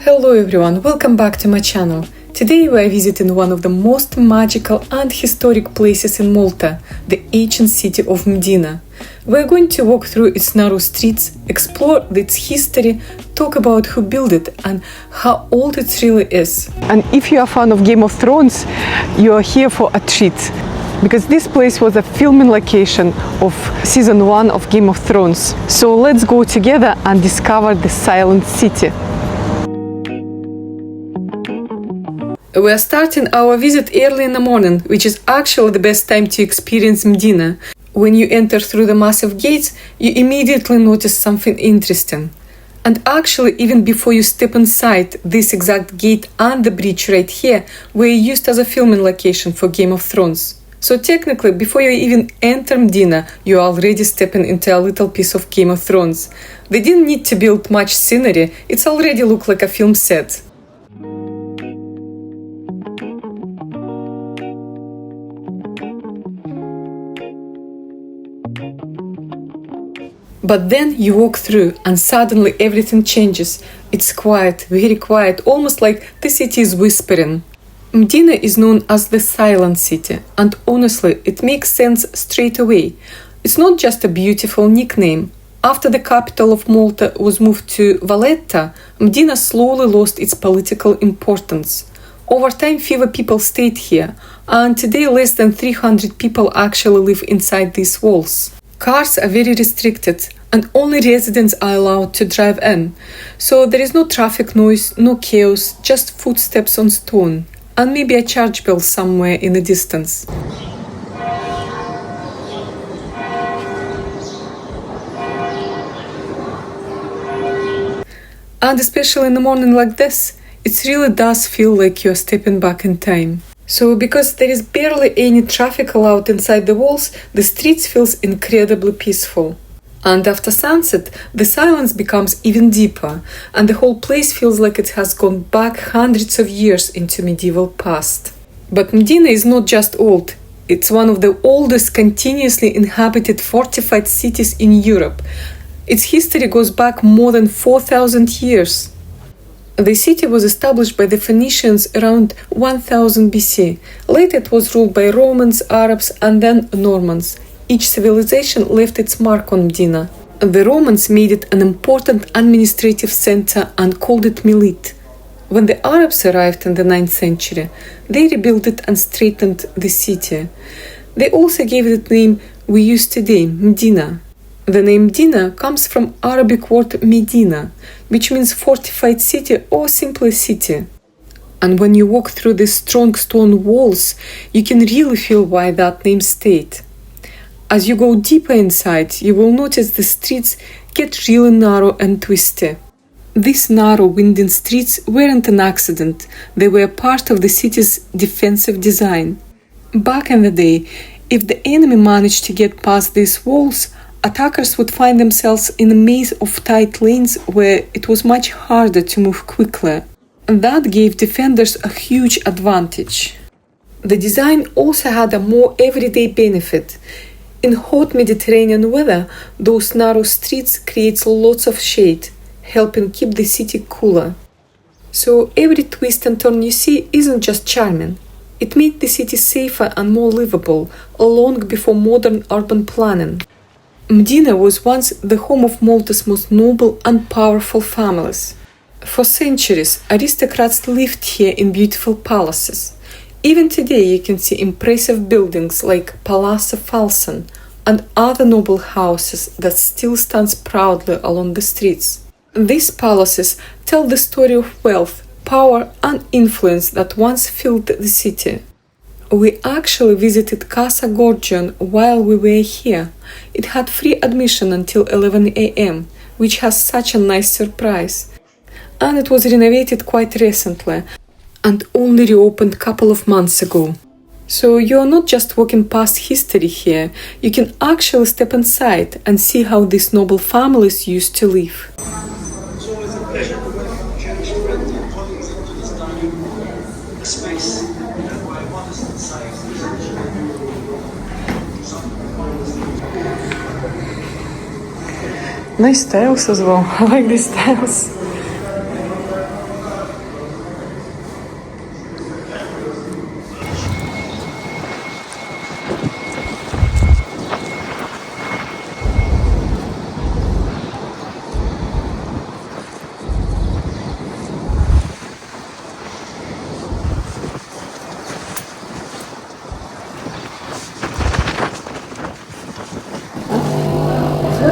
Hello everyone, welcome back to my channel. Today we are visiting one of the most magical and historic places in Malta, the ancient city of Mdina. We are going to walk through its narrow streets, explore its history, talk about who built it and how old it really is. And if you are a fan of Game of Thrones, you are here for a treat. Because this place was a filming location of season 1 of Game of Thrones. So let's go together and discover the silent city. We are starting our visit early in the morning, which is actually the best time to experience Mdina. When you enter through the massive gates, you immediately notice something interesting. And actually, even before you step inside, this exact gate and the bridge right here were used as a filming location for Game of Thrones. So technically, before you even enter Mdina, you are already stepping into a little piece of Game of Thrones. They didn't need to build much scenery, it's already looked like a film set. But then you walk through and suddenly everything changes. It's quiet, very quiet, almost like the city is whispering. Mdina is known as the Silent City, and honestly, it makes sense straight away. It's not just a beautiful nickname. After the capital of Malta was moved to Valletta, Mdina slowly lost its political importance. Over time, fewer people stayed here, and today less than 300 people actually live inside these walls. Cars are very restricted, and only residents are allowed to drive in. So there is no traffic noise, no chaos, just footsteps on stone, and maybe a church bell somewhere in the distance. And especially in the morning like this, it really does feel like you are stepping back in time. So because there is barely any traffic allowed inside the walls, the streets feels incredibly peaceful. And after sunset, the silence becomes even deeper, and the whole place feels like it has gone back hundreds of years into medieval past. But Mdina is not just old, it's one of the oldest continuously inhabited fortified cities in Europe. Its history goes back more than 4,000 years. The city was established by the Phoenicians around 1000 BC. Later it was ruled by Romans, Arabs and then Normans. Each civilization left its mark on Mdina. The Romans made it an important administrative center and called it Milite. When the Arabs arrived in the 9th century, they rebuilt it and strengthened the city. They also gave it the name we use today, Mdina. The name Mdina comes from Arabic word Medina, which means fortified city or simply city. And when you walk through these strong stone walls, you can really feel why that name stayed. As you go deeper inside, you will notice the streets get really narrow and twisty. These narrow, winding streets weren't an accident, they were part of the city's defensive design. Back in the day, if the enemy managed to get past these walls, attackers would find themselves in a maze of tight lanes where it was much harder to move quickly. And that gave defenders a huge advantage. The design also had a more everyday benefit. In hot Mediterranean weather, those narrow streets create lots of shade, helping keep the city cooler. So every twist and turn you see isn't just charming. It made the city safer and more livable, long before modern urban planning. Mdina was once the home of Malta's most noble and powerful families. For centuries, aristocrats lived here in beautiful palaces. Even today you can see impressive buildings like Palazzo Falsan and other noble houses that still stand proudly along the streets. These palaces tell the story of wealth, power and influence that once filled the city. We actually visited Casa Gourgion while we were here. It had free admission until 11 a.m., which has such a nice surprise. And it was renovated quite recently and only reopened a couple of months ago. So you are not just walking past history here, you can actually step inside and see how these noble families used to live. It's always a pleasure to welcome Jewish friends and colleagues into this dining space. Nice tiles as well. I like these tiles.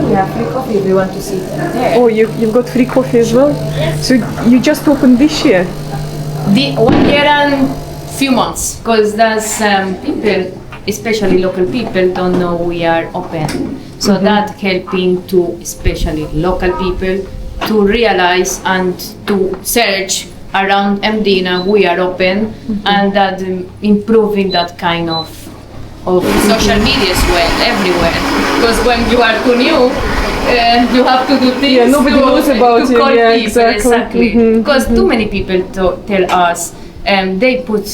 well. We have free coffee if you want to sit there. Oh, you've got free coffee as well? So you just opened this year? The 1 year and few months, because there's people, especially local people, don't know we are open. So that helping to especially local people to realize and to search around Mdina we are open, and that improving that kind of social media as well everywhere. Because when you are too new, you have to do things. Yeah, nobody knows about to you. call Yeah, people, exactly. Because too many people tell us they put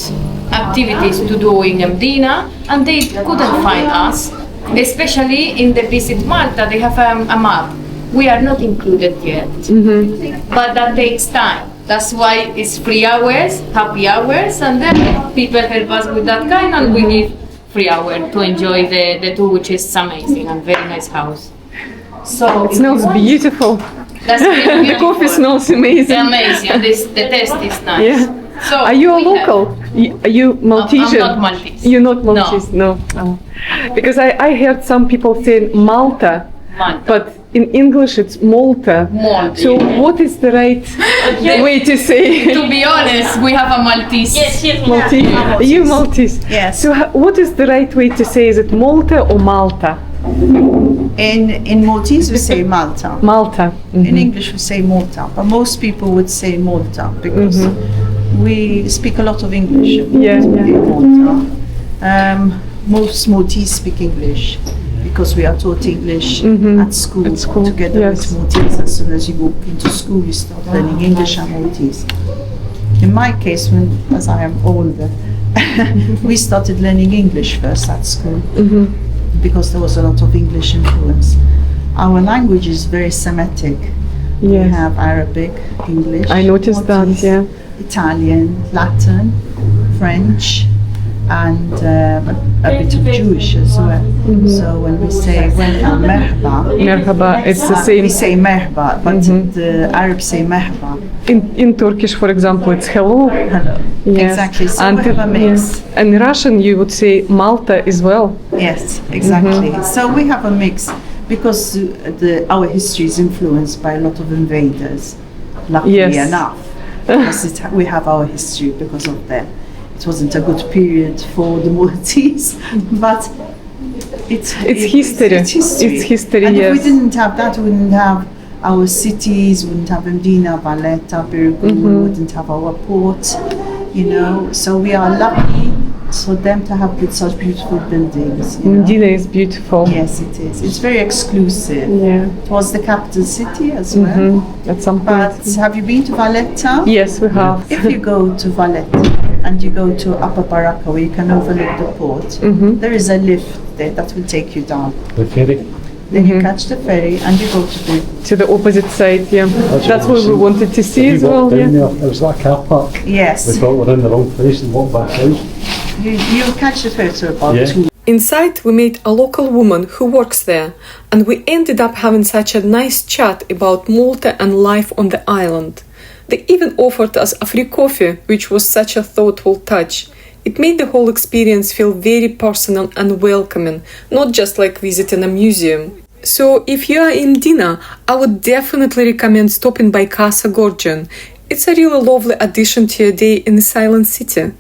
activities to do in Mdina and they couldn't find us. Especially in the Visit Malta, they have a map. We are not included yet, but that takes time. That's why it's 3 hours, happy hours, and then people help us with that kind, and we give 3 hours to enjoy the tour, which is amazing and very nice house. So It smells beautiful. That's really The beautiful. coffee smells amazing. Amazing. And the taste is nice. Yeah. So Are you a we have- local? Are you Maltesian? I'm not Maltese. You're not Maltese? No. Oh. Because I heard some people saying Malta, Malta. but in English it's Malta. Malta. So what is the right way to say To be honest, we have a Maltese. Yes, yes. Maltese? Are you Maltese? Yes. So what is the right way to say? Is it Malta or Malta? In Maltese we say Malta. Malta. In English we say Malta, but most people would say Malta because we speak a lot of English Yeah, in Malta. Most Maltese speak English because we are taught English at school together yes. with Maltese. As soon as you walk into school, you start learning English and Maltese. In my case, as I am older, we started learning English first at school because there was a lot of English influence. Our language is very Semitic. We Yes. have Arabic, English, I noticed that, Maltese, yeah. Italian, Latin, French, and a bit of Jewish as well. So when we say welcome, merhaba, Merhaba, it's the we same. say merhaba, but the Arabs say merhaba. In Turkish, for example, it's hello. Hello. Yes. Exactly. So And we have a mix. yes. And in Russian, you would say Malta as well. Yes, exactly. So we have a mix because our history is influenced by a lot of invaders. Luckily Yes. enough, because we have our history because of them. It wasn't a good period for the Maltese, but it's history. It's history. It's history, And if we yes. didn't have that, we wouldn't have our cities, we wouldn't have Mdina, Valletta, Birgu, we wouldn't have our port, So we are lucky for them to have built such beautiful buildings. Mdina is beautiful. Yes, it is. It's very exclusive. Yeah. It was the capital city as well. At some point. But have you been to Valletta? Yes, we have. If you go to Valletta and you go to Upper Baraka where you can overlook the port, there is a lift there that will take you down. The ferry. Then you catch the ferry and you go To the opposite side, yeah. That's what we awesome. wanted to see as well, down yeah. there, there was like a car park. Yes, We thought we were in the wrong place and walked back out. you catch the ferry to about Yeah. 2. Inside, we met a local woman who works there, and we ended up having such a nice chat about Malta and life on the island. They even offered us a free coffee, which was such a thoughtful touch. It made the whole experience feel very personal and welcoming, not just like visiting a museum. So if you are in Mdina, I would definitely recommend stopping by Casa Gourgion. It's a really lovely addition to your day in the silent city.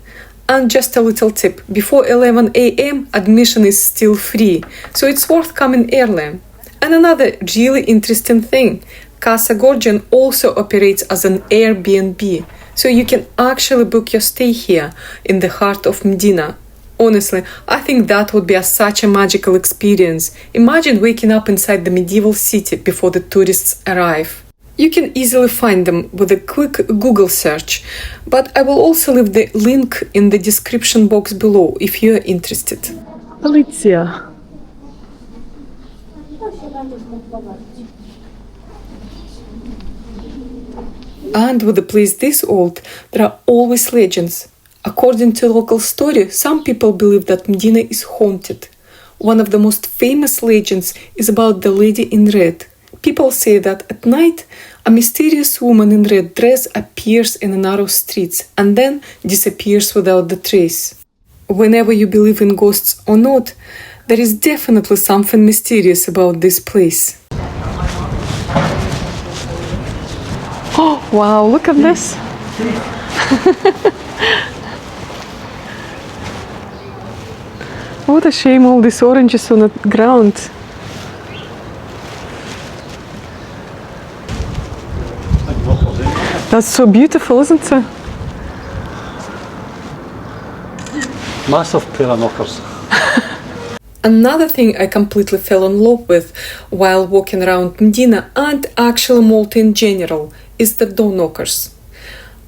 And just a little tip, before 11 a.m. admission is still free, so it's worth coming early. And another really interesting thing, Casa Gourgion also operates as an Airbnb, so you can actually book your stay here in the heart of Mdina. Honestly, I think that would be such a magical experience. Imagine waking up inside the medieval city before the tourists arrive. You can easily find them with a quick Google search, but I will also leave the link in the description box below if you are interested. Alicia. And with a place this old, there are always legends. According to local story, some people believe that Mdina is haunted. One of the most famous legends is about the lady in red. People say that at night, a mysterious woman in red dress appears in the narrow streets and then disappears without the trace. Whenever you believe in ghosts or not, there is definitely something mysterious about this place. Wow, look at this. What a shame, all these oranges on the ground. That's so beautiful, isn't it? Massive pair of knockers. Another thing I completely fell in love with while walking around Mdina and actually Malta in general is the door knockers.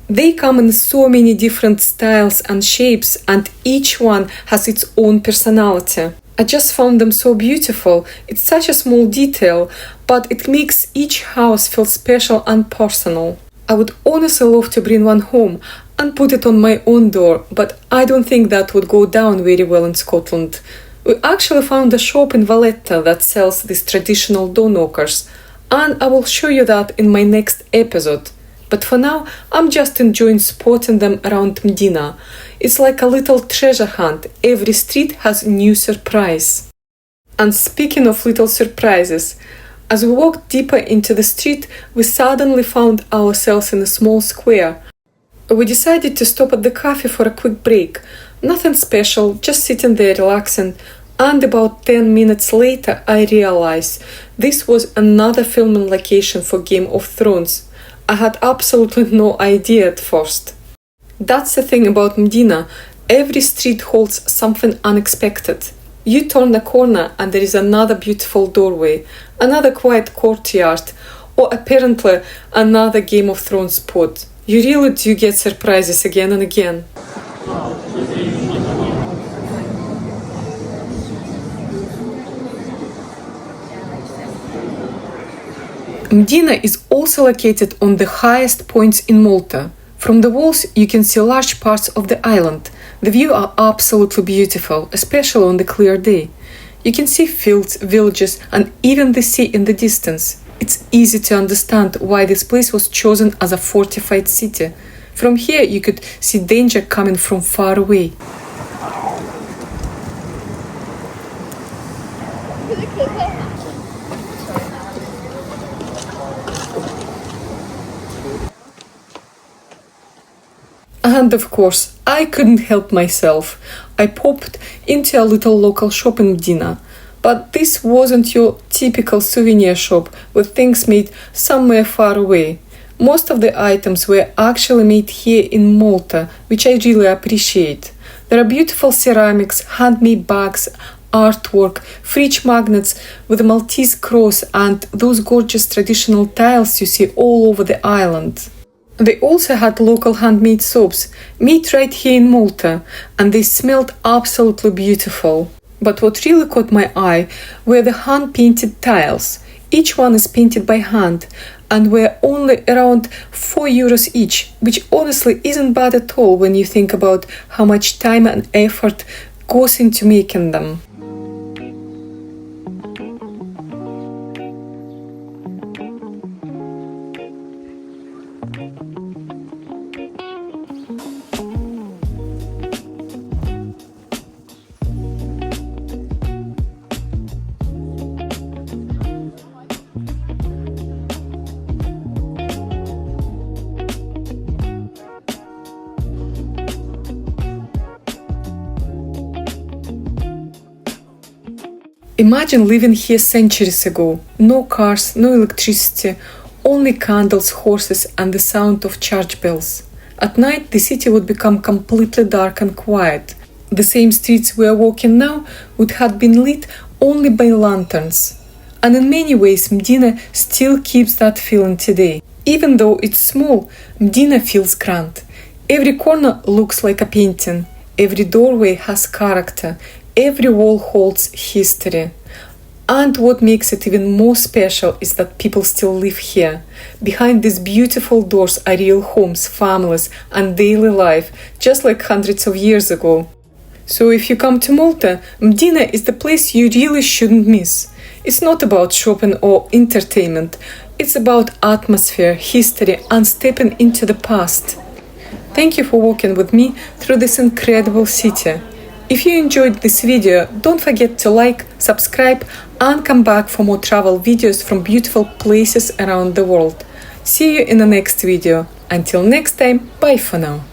They come in so many different styles and shapes, and each one has its own personality. I just found them so beautiful. It's such a small detail, but it makes each house feel special and personal. I would honestly love to bring one home and put it on my own door, but I don't think that would go down very well in Scotland. We actually found a shop in Valletta that sells these traditional door knockers, and I will show you that in my next episode. But for now, I'm just enjoying spotting them around Mdina. It's like a little treasure hunt. Every street has a new surprise. And speaking of little surprises, as we walked deeper into the street, we suddenly found ourselves in a small square. We decided to stop at the cafe for a quick break. Nothing special, just sitting there relaxing. And about 10 minutes later, I realized this was another filming location for Game of Thrones. I had absolutely no idea at first. That's the thing about Mdina. Every street holds something unexpected. You turn a corner and there is another beautiful doorway, another quiet courtyard, or apparently another Game of Thrones spot. You really do get surprises again and again. Mdina is also located on the highest points in Malta. From the walls you can see large parts of the island. The view are absolutely beautiful, especially on the clear day. You can see fields, villages, and even the sea in the distance. It's easy to understand why this place was chosen as a fortified city. From here you could see danger coming from far away. And of course, I couldn't help myself. I popped into a little local shop in Mdina. But this wasn't your typical souvenir shop with things made somewhere far away. Most of the items were actually made here in Malta, which I really appreciate. There are beautiful ceramics, handmade bags, artwork, fridge magnets with a Maltese cross, and those gorgeous traditional tiles you see all over the island. They also had local handmade soaps, made right here in Malta, and they smelled absolutely beautiful. But what really caught my eye were the hand-painted tiles. Each one is painted by hand and were only around €4 each, which honestly isn't bad at all when you think about how much time and effort goes into making them. Imagine living here centuries ago. No cars, no electricity, only candles, horses, and the sound of church bells. At night, the city would become completely dark and quiet. The same streets we are walking now would have been lit only by lanterns. And in many ways, Mdina still keeps that feeling today. Even though it's small, Mdina feels grand. Every corner looks like a painting. Every doorway has character. Every wall holds history. And what makes it even more special is that people still live here. Behind these beautiful doors are real homes, families, and daily life, just like hundreds of years ago. So if you come to Malta, Mdina is the place you really shouldn't miss. It's not about shopping or entertainment. It's about atmosphere, history, and stepping into the past. Thank you for walking with me through this incredible city. If you enjoyed this video, don't forget to like, subscribe, and come back for more travel videos from beautiful places around the world. See you in the next video. Until next time, bye for now.